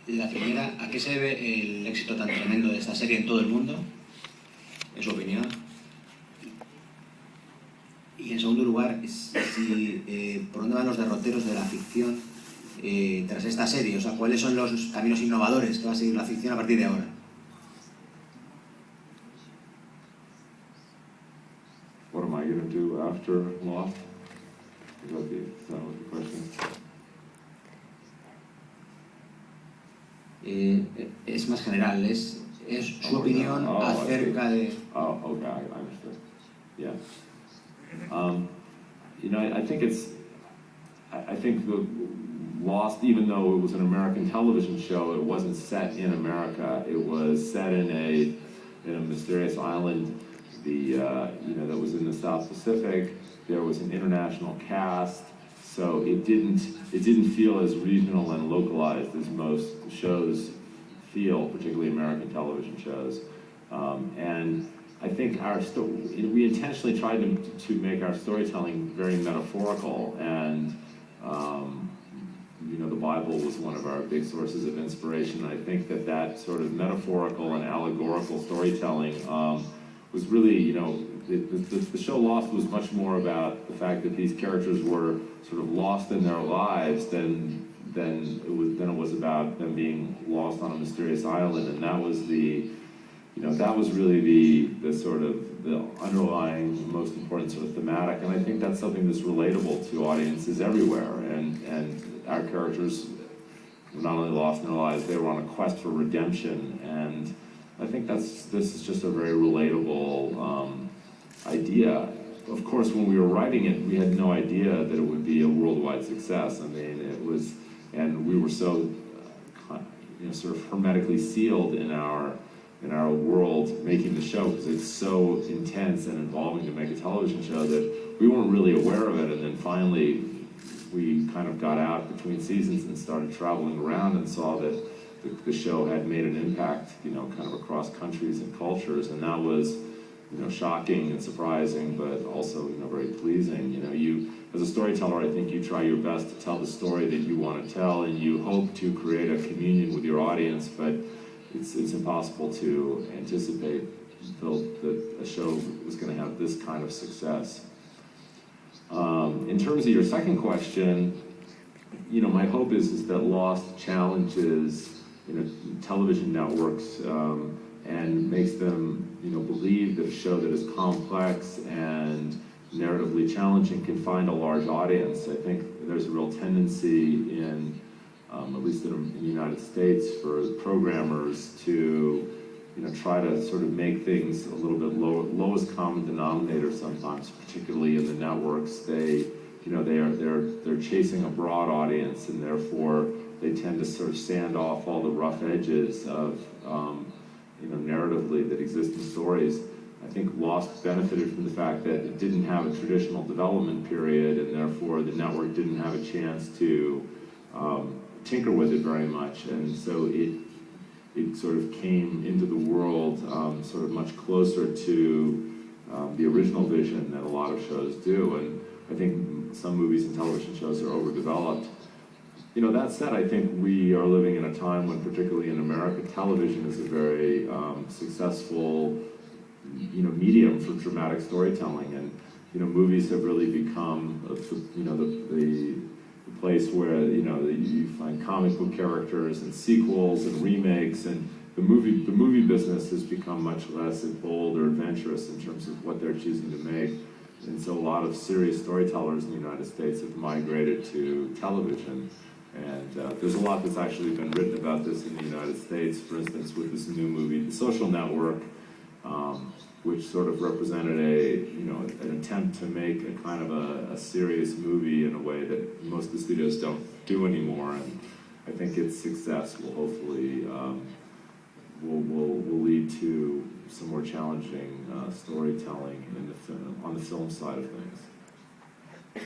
La primera, ¿a qué se debe el éxito tan tremendo de esta serie en todo el mundo? En su opinión. Y en segundo lugar, ¿por dónde van los derroteros de la ficción tras esta serie? O sea, ¿cuáles son los caminos innovadores que va a seguir la ficción a partir de ahora? What am I going to do after Lost? Is that the question? Es más general, es su opinión acerca de... Oh, okay, I understood. Yeah. You know, I think the Lost, even though it was an American television show, it wasn't set in America. It was set in a mysterious island, that was in the South Pacific. There was an international cast, so it didn't feel as regional and localized as most shows feel, particularly American television shows. And I think we intentionally tried to make our storytelling very metaphorical, and the Bible was one of our big sources of inspiration. I think that sort of metaphorical and allegorical storytelling was really, the show Lost was much more about the fact that these characters were sort of lost in their lives than it was about them being lost on a mysterious island, and that was that was really the sort of the underlying, most important sort of thematic, and I think that's something that's relatable to audiences everywhere, and our characters were not only lost in their lives, they were on a quest for redemption, and I think this is just a very relatable idea. Of course, when we were writing it, we had no idea that it would be a worldwide success. I mean, it was, and we were so sort of hermetically sealed in our world making the show, because it's so intense and involving to make a television show that we weren't really aware of it. And then finally, we kind of got out between seasons and started traveling around and saw that the show had made an impact, kind of across countries and cultures, and that was, shocking and surprising, but also, very pleasing. You, as a storyteller, I think you try your best to tell the story that you want to tell, and you hope to create a communion with your audience, but it's impossible to anticipate that a show was going to have this kind of success. In terms of your second question, my hope is that Lost challenges television networks and makes them believe that a show that is complex and narratively challenging can find a large audience. I think there's a real tendency in, at least in the United States, for programmers to try to sort of make things a little bit lowest common denominator sometimes, particularly in the networks. They're chasing a broad audience, and therefore they tend to sort of sand off all the rough edges of narratively that exist in stories. I think Lost benefited from the fact that it didn't have a traditional development period, and therefore the network didn't have a chance to tinker with it very much, and so it sort of came into the world sort of much closer to the original vision that a lot of shows do, and I think some movies and television shows are overdeveloped. That said, I think we are living in a time when, particularly in America, television is a very successful medium for dramatic storytelling, and movies have really become the place where you find comic book characters and sequels and remakes, and the movie business has become much less bold or adventurous in terms of what they're choosing to make, and so a lot of serious storytellers in the United States have migrated to television. And there's a lot that's actually been written about this in the United States, for instance, with this new movie, The Social Network, which sort of represented an attempt to make a kind of a serious movie in a way that most of the studios don't do anymore. And I think its success will hopefully will lead to some more challenging storytelling on the film side of things.